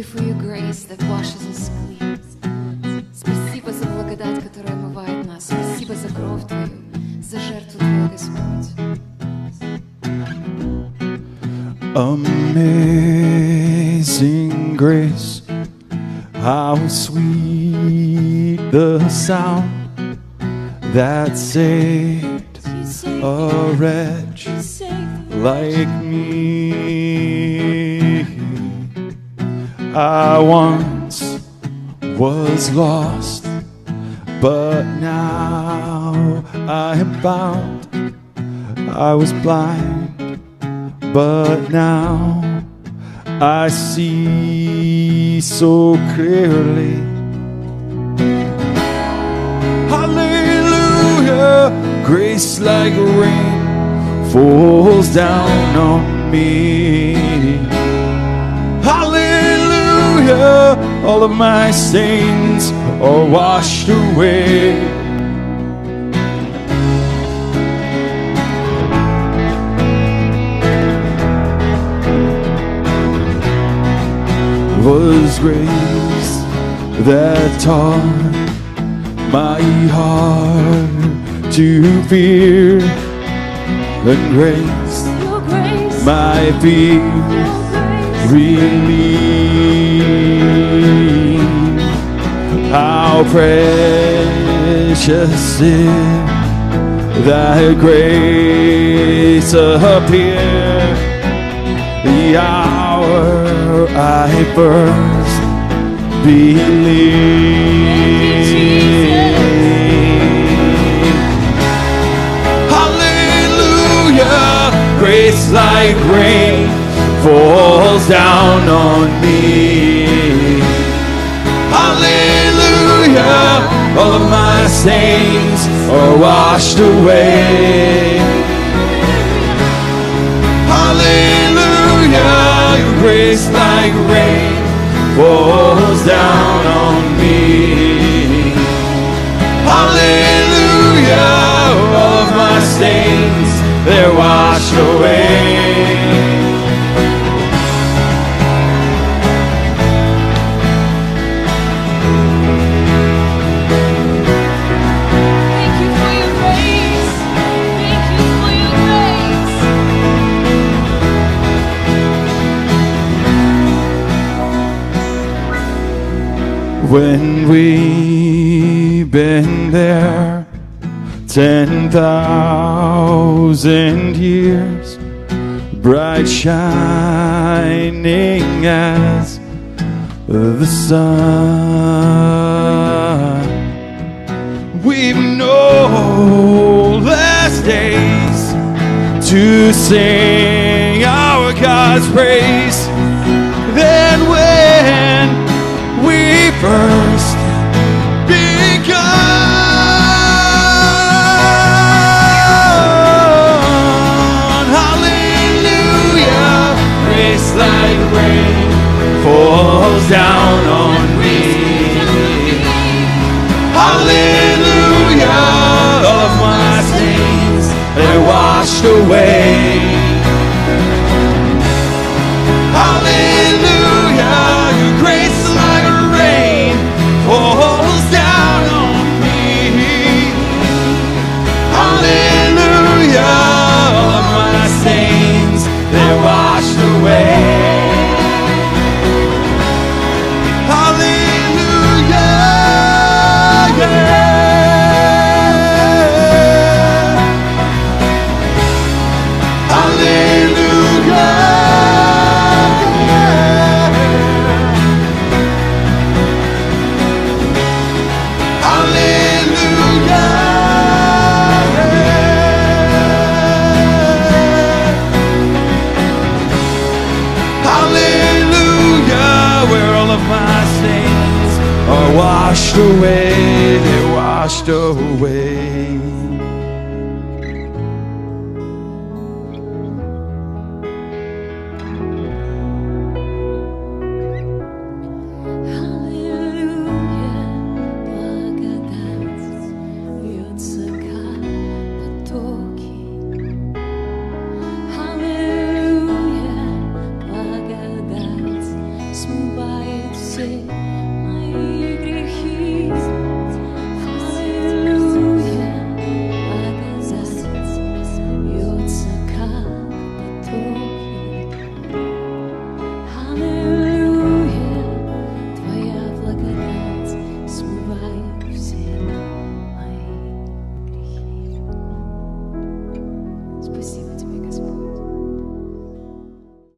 you for your grace that washes us clean. Спасибо за благодать, которая омывает нас. Спасибо за кровь Твою, за жертву Твою, Господь. Amazing grace, how sweet the sound that saved a wretch like me. I once was lost, but now I am found. I was blind, but now I see so clearly. Hallelujah, grace like rain falls down on me. Hallelujah, all of my sins are washed away. Was grace that taught my heart to fear, and grace my fear relieved. How precious is that grace appeared the hour I first believed. Hallelujah, grace like rain falls down on me. Hallelujah, all of my stains are washed away. Hallelujah, your grace like rain falls down on me. Hallelujah, all of my stains, they're washed away. When we've been there 10,000 years, bright shining as the sun, we've no less days to sing our God's praise than when we first begun. Hallelujah, grace like rain falls down on me. Hallelujah, all of my sins, they're washed away. Hallelujah, your grace like rain falls down on me. Hallelujah, all of my stains, they're washed away. Hallelujah, yeah. Hallelujah. Washed away, they're washed away.